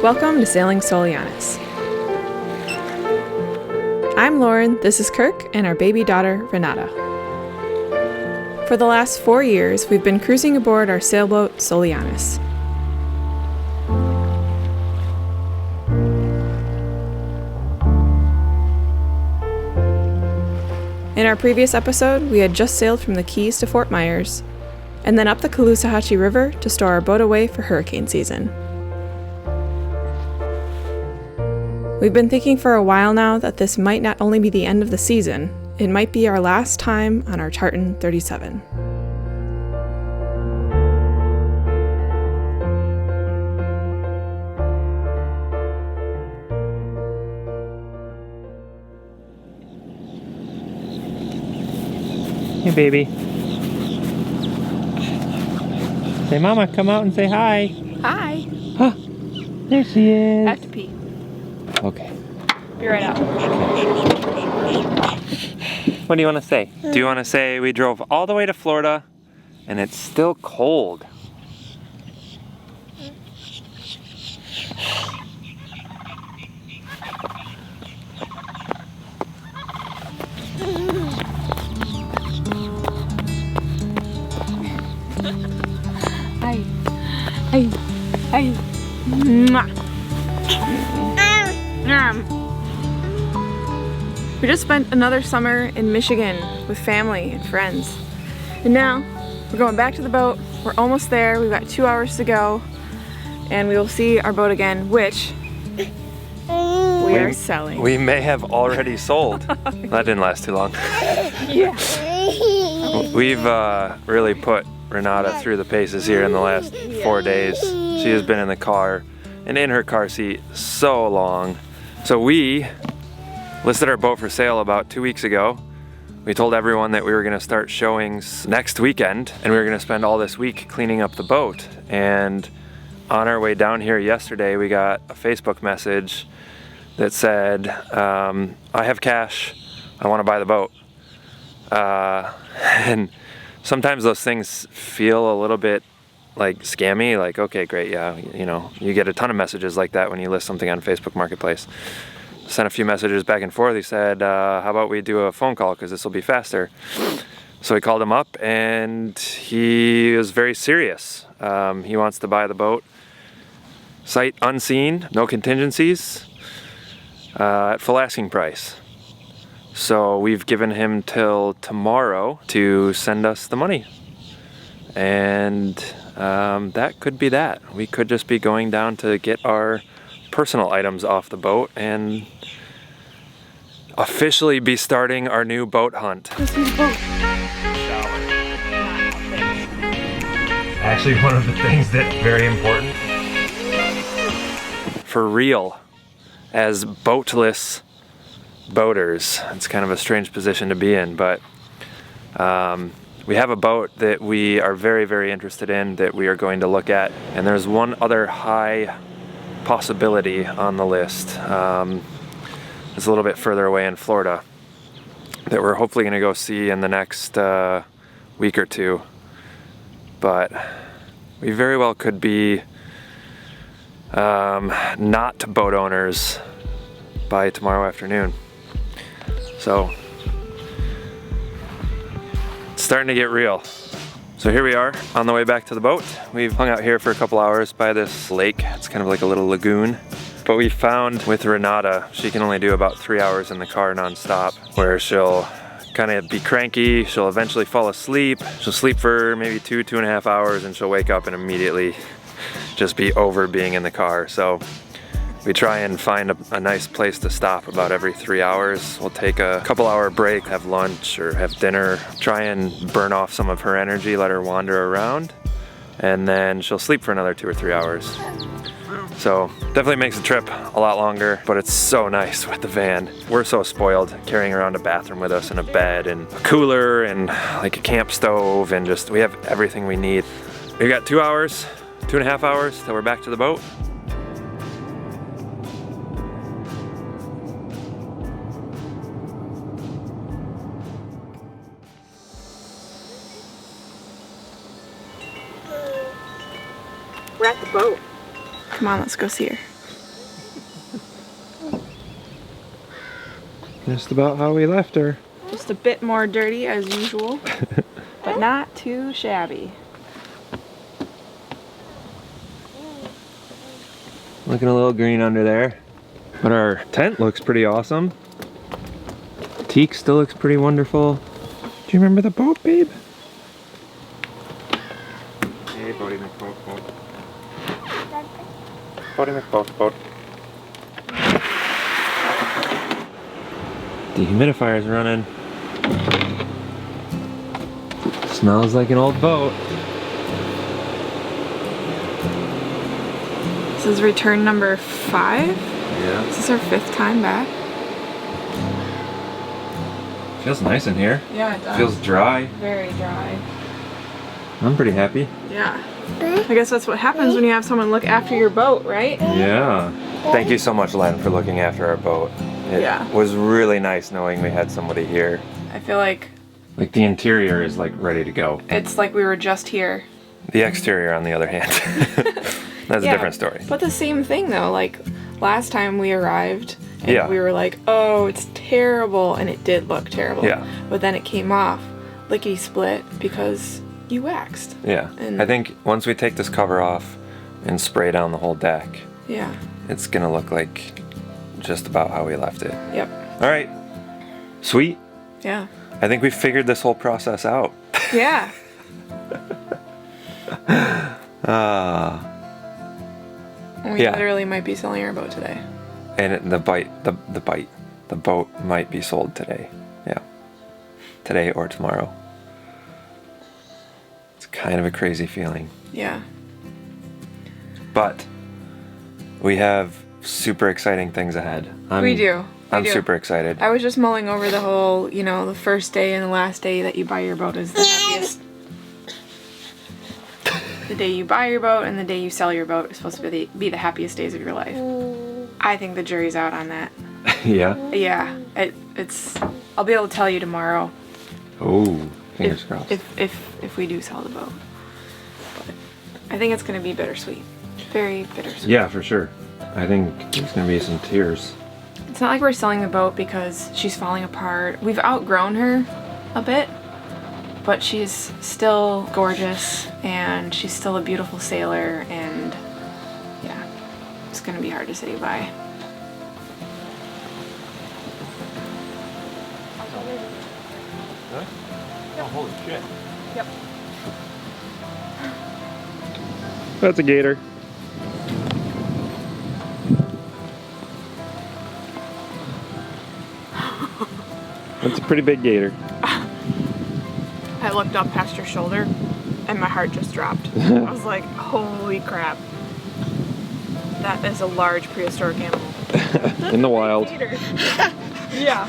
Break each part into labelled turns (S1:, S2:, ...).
S1: Welcome to Sailing Soulianis. I'm Lauren, this is Kirk, and our baby daughter, Renata. For the last 4 years, we've been cruising aboard our sailboat, Soulianis. In our previous episode, we had just sailed from the Keys to Fort Myers, and then up the Caloosahatchee River to store our boat away for hurricane season. We've been thinking for a while now that this might not only be the end of the season, it might be our last time on our Tartan 37.
S2: Hey, baby. Say, Mama, come out and say hi.
S1: Hi!
S2: Huh. There she is.
S1: I have to pee.
S2: Okay.
S1: Be right out.
S2: What do you want to say? Do you want to say we drove all the way to Florida and it's still cold?
S1: Hi. Hi. Hi. Mwah. We just spent another summer in Michigan with family and friends. And now we're going back to the boat. We're almost there. We've got 2 hours to go. And we will see our boat again, which we are selling.
S2: We may have already sold. That didn't last too long.
S1: Yeah.
S2: We've really put Renata through the paces here in the last 4 days. She has been in the car and in her car seat so long. So we listed our boat for sale about 2 weeks ago. We told everyone that we were gonna start showings next weekend and we were gonna spend all this week cleaning up the boat. And on our way down here yesterday, we got a Facebook message that said, I have cash, I wanna buy the boat. And sometimes those things feel a little bit like scammy, like, okay, great, yeah, you know, you get a ton of messages like that when you list something on Facebook Marketplace. Sent a few messages back and forth. He said, how about we do a phone call because this will be faster. So we called him up and he was very serious. He wants to buy the boat sight unseen, no contingencies, at full asking price. So we've given him till tomorrow to send us the money. And that could be that. We could just be going down to get our personal items off the boat and officially be starting our new boat hunt. Actually, one of the things that's very important for real as boatless boaters, it's kind of a strange position to be in, but we have a boat that we are very, very interested in that we are going to look at, and there's one other high possibility on the list. It's a little bit further away in Florida that we're hopefully going to go see in the next week or two, but we very well could be not boat owners by tomorrow afternoon. So it's starting to get real. So here we are on the way back to the boat. We've hung out here for a couple hours by this lake. It's kind of like a little lagoon. But we found with Renata, she can only do about 3 hours in the car nonstop, where she'll kind of be cranky, she'll eventually fall asleep. She'll sleep for maybe 2.5 hours and she'll wake up and immediately just be over being in the car. So we try and find a nice place to stop about every 3 hours. We'll take a couple hour break, have lunch or have dinner, try and burn off some of her energy, let her wander around, and then she'll sleep for another 2 or 3 hours. So definitely makes the trip a lot longer, but it's so nice with the van. We're so spoiled carrying around a bathroom with us and a bed and a cooler and like a camp stove, and just we have everything we need. We've got 2 hours, 2.5 hours till we're back to the boat.
S1: We're at the boat. Come on, let's go see her.
S2: Just about how we left her.
S1: Just a bit more dirty as usual, but not too shabby.
S2: Looking a little green under there. But our tent looks pretty awesome. Teak still looks pretty wonderful. Do you remember the boat, babe? Hey, Boaty McBoat, boat. Boaty McBoat, boat. Dehumidifier's running. Smells like an old boat.
S1: This is return number 5?
S2: Yeah.
S1: Is this our 5th time back?
S2: Feels nice in here.
S1: Yeah, it does.
S2: Feels dry.
S1: Very dry.
S2: I'm pretty happy.
S1: Yeah. I guess that's what happens when you have someone look after your boat, right?
S2: Yeah. Thank you so much, Len, for looking after our boat. It was really nice knowing we had somebody here.
S1: I feel like
S2: the interior is like ready to go.
S1: it's like we were just here.
S2: The exterior, on the other hand, that's a different story.
S1: But the same thing though, like last time we arrived and we were like, oh, it's terrible, and it did look terrible.
S2: Yeah.
S1: But then it came off lickety split because you waxed.
S2: Yeah.
S1: And
S2: I think once we take this cover off and spray down the whole deck,
S1: yeah.
S2: it's gonna look like just about how we left it.
S1: Yep.
S2: All right. Sweet.
S1: Yeah.
S2: I think we figured this whole process out.
S1: Yeah. We literally might be selling our boat today.
S2: And the boat might be sold today. Yeah. Today or tomorrow. It's kind of a crazy feeling.
S1: Yeah.
S2: But we have super exciting things ahead.
S1: We do.
S2: I'm super excited.
S1: I was just mulling over the whole, you know, the first day and the last day that you buy your boat is the happiest. The day you buy your boat and the day you sell your boat is supposed to be the happiest days of your life. I think the jury's out on that.
S2: Yeah?
S1: Yeah. It's. I'll be able to tell you tomorrow.
S2: Oh, fingers crossed.
S1: If we do sell the boat. But I think it's going to be bittersweet. Very bittersweet.
S2: Yeah, for sure. I think there's going to be some tears.
S1: It's not like we're selling the boat because she's falling apart. We've outgrown her a bit, but she's still gorgeous and she's still a beautiful sailor, and yeah, it's gonna be hard to say goodbye.
S2: Oh, holy shit.
S1: Yep.
S2: That's a gator. That's a pretty big gator.
S1: I looked up past her shoulder and my heart just dropped. I was like, holy crap. That is a large prehistoric animal.
S2: In the wild.
S1: Yeah.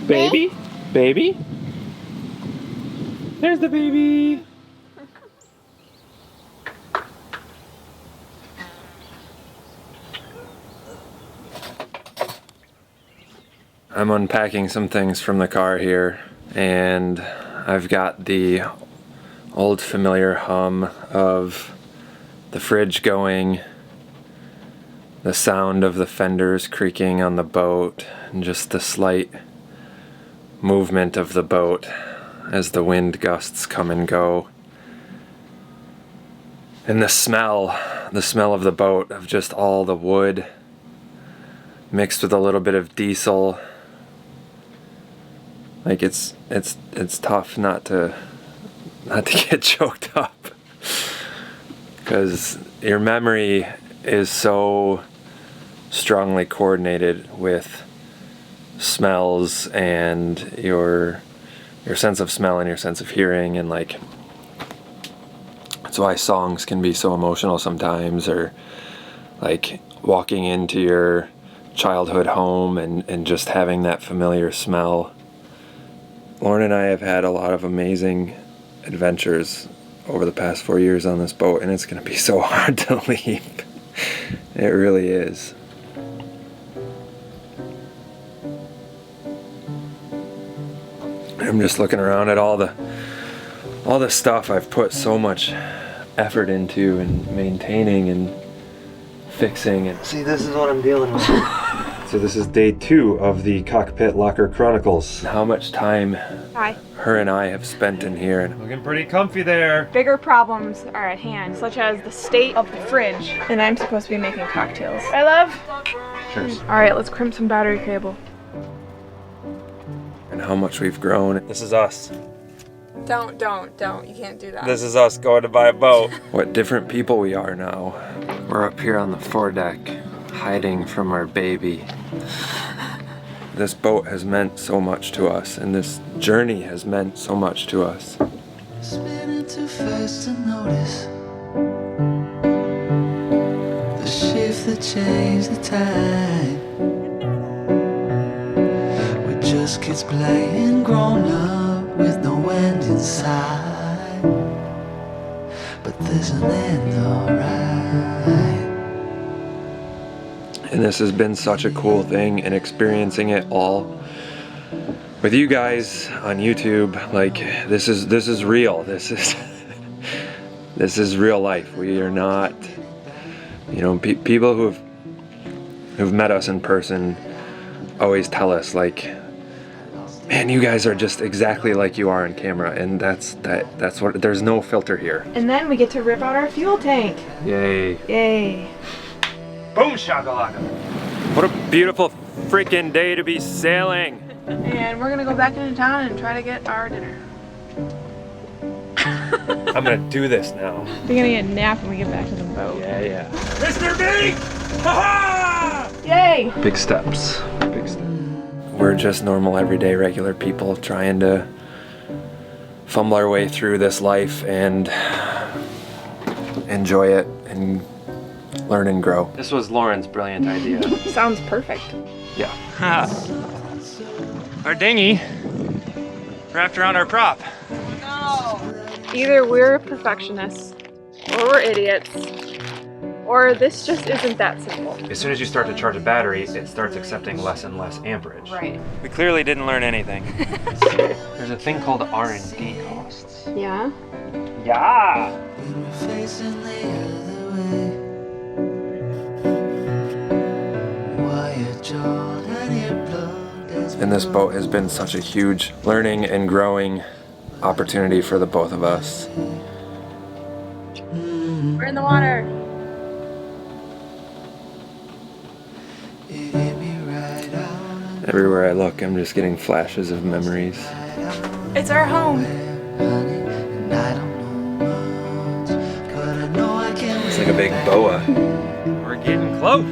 S2: Baby? Baby? There's the baby. I'm unpacking some things from the car here, and I've got the old familiar hum of the fridge going, the sound of the fenders creaking on the boat, and just the slight movement of the boat as the wind gusts come and go. And the smell of the boat, of just all the wood mixed with a little bit of diesel. Like it's tough not to get choked up, because your memory is so strongly coordinated with smells and your sense of smell and your sense of hearing, and like that's why songs can be so emotional sometimes, or like walking into your childhood home and just having that familiar smell. Lauren and I have had a lot of amazing adventures over the past 4 years on this boat, and it's going to be so hard to leave. It really is. I'm just looking around at all the stuff I've put so much effort into and maintaining and fixing and
S3: See, this is what I'm dealing with.
S2: so this is day 2 of the Cockpit Locker Chronicles. How much time her and I have spent in here, and looking pretty comfy there.
S1: Bigger problems are at hand, such as the state of the fridge. And I'm supposed to be making cocktails. I love.
S2: Cheers.
S1: All right, let's crimp some battery cable.
S2: And how much we've grown. This is us.
S1: Don't. You can't do that.
S2: This is us going to buy a boat. What different people we are now. We're up here on the foredeck, hiding from our baby. This boat has meant so much to us, and this journey has meant so much to us.
S4: Spinning too fast to notice the shift that changed the tide. We're just kids playing grown up with no end in sight. But there's an end, alright.
S2: And this has been such a cool thing, and experiencing it all with you guys on YouTube. Like, this is real. This is real life. We are not, you know, people who've met us in person always tell us, like, man, you guys are just exactly like you are on camera, and that's what, there's no filter here.
S1: And then we get to rip out our fuel tank.
S2: Yay.
S1: Yay.
S2: Boom shakalaka. What a beautiful freaking day to be sailing.
S1: And we're gonna go back into town and try to get our dinner.
S2: I'm gonna do this now.
S1: We're gonna get a nap when we get back to the boat.
S2: Yeah. Mr. B! Ha-ha!
S1: Yay!
S2: Big steps. Big steps. We're just normal, everyday, regular people trying to fumble our way through this life and enjoy it and learn and grow. This was Lauren's brilliant idea.
S1: Sounds perfect.
S2: Yeah. Our dinghy wrapped around our prop.
S1: No. Either we're perfectionists, or we're idiots, or this just isn't that simple.
S2: As soon as you start to charge a battery, it starts accepting less and less amperage.
S1: Right.
S2: We clearly didn't learn anything. There's a thing called R&D costs.
S1: Yeah?
S2: Yeah!
S4: When we're facing the other way, wired Jordan earplug, that's
S2: And this boat has been such a huge learning and growing opportunity for the both of us.
S1: We're in the water.
S4: it hit me right out.
S2: Everywhere I look, I'm just getting flashes of memories.
S1: It's our home.
S4: Honey, and I don't know much, but I know I can.
S2: It's like a big boa. We're getting close.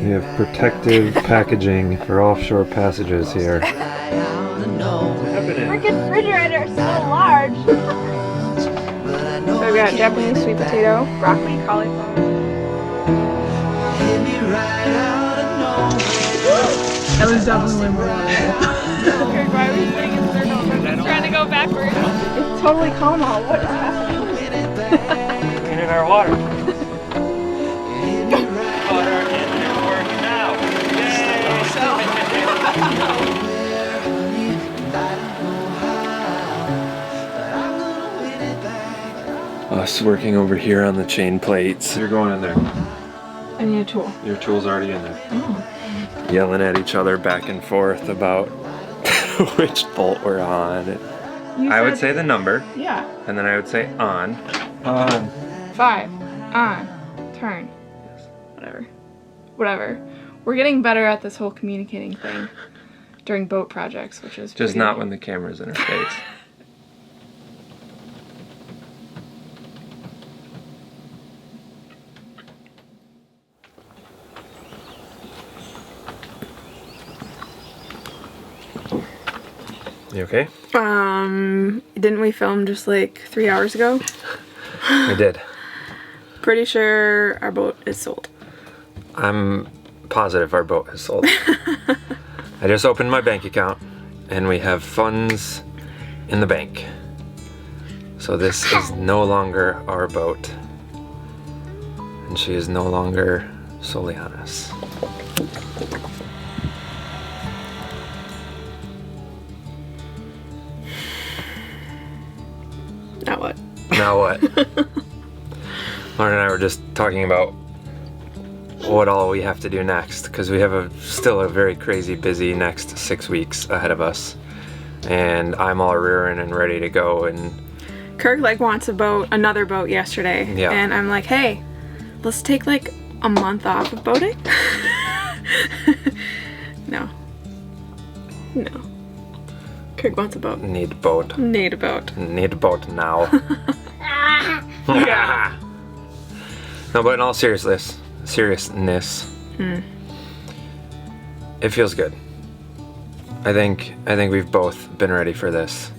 S5: We have protective packaging for offshore passages here.
S1: Freaking refrigerator is so large. So we got Japanese sweet potato, broccoli, cauliflower. That was definitely more. Kirk, why are we sitting in circles? I'm trying to go backwards. It's totally calm out. What is happening?
S2: In our water. Water engine working now. Us working over here on the chain plates. You're going in there.
S1: I need a tool.
S2: Your tool's already in there. Yelling at each other back and forth about which bolt we're on. I would say the number,
S1: Yeah.
S2: and then I would say on.
S1: 5. On. Turn. Whatever. We're getting better at this whole communicating thing during boat projects, which is
S2: Just
S1: pretty-
S2: not when the camera's in our face. You okay?
S1: Didn't we film just like 3 hours ago?
S2: I did.
S1: Pretty sure our boat is sold.
S2: I'm positive our boat is sold. I just opened my bank account and we have funds in the bank. So this is no longer our boat. And she is no longer Soulianis.
S1: Now what?
S2: Now what? Lauren and I were just talking about what all we have to do next, because we have still a very crazy busy next 6 weeks ahead of us. And I'm all rearing and ready to go, and
S1: Kirk like wants another boat yesterday.
S2: Yeah.
S1: And I'm like, hey, let's take like a month off of boating. No. Kirk wants a boat.
S2: need a boat.
S1: Need a boat.
S2: Need a boat now.
S1: Yeah.
S2: No, but in all seriousness, it feels good. I think we've both been ready for this.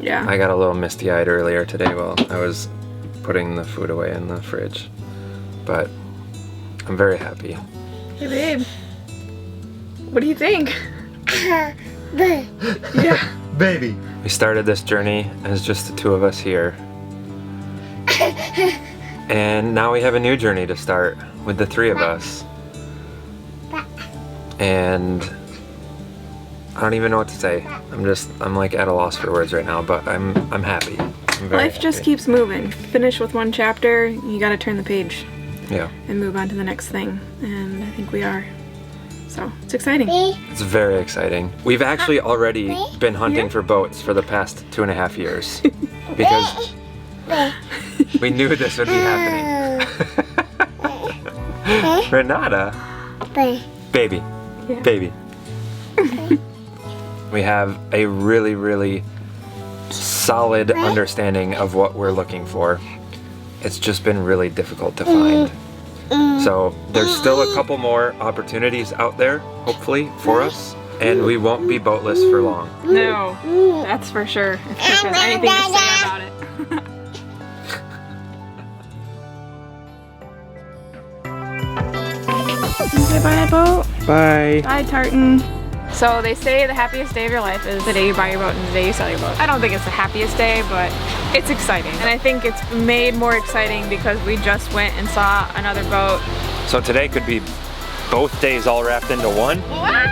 S1: Yeah.
S2: I got a little misty-eyed earlier today while I was putting the food away in the fridge, but I'm very happy.
S1: Hey babe, what do you think? Yeah.
S2: Baby. We started this journey as just the two of us here. And now we have a new journey to start with the three of us. And I don't even know what to say. I'm like at a loss for words right now, but I'm happy. I'm very
S1: Life just
S2: happy.
S1: keeps moving. Finish with one chapter, you gotta turn the page.
S2: Yeah.
S1: And move on to the next thing. And I think we are. So it's exciting.
S2: It's very exciting. We've actually already been hunting for boats for the past 2.5 years. Because we knew this would be happening. Renata. Baby.
S1: Yeah.
S2: Baby. We have a really, really solid understanding of what we're looking for. It's just been really difficult to find. So there's still a couple more opportunities out there, hopefully, for us. And we won't be boatless for long.
S1: No, that's for sure. If Kirk has anything to say about it. Say bye, boat.
S2: Bye.
S1: Bye, Tartan. So they say the happiest day of your life is the day you buy your boat and the day you sell your boat. I don't think it's the happiest day, but it's exciting. And I think it's made more exciting because we just went and saw another boat.
S2: So today could be both days all wrapped into one.
S1: What?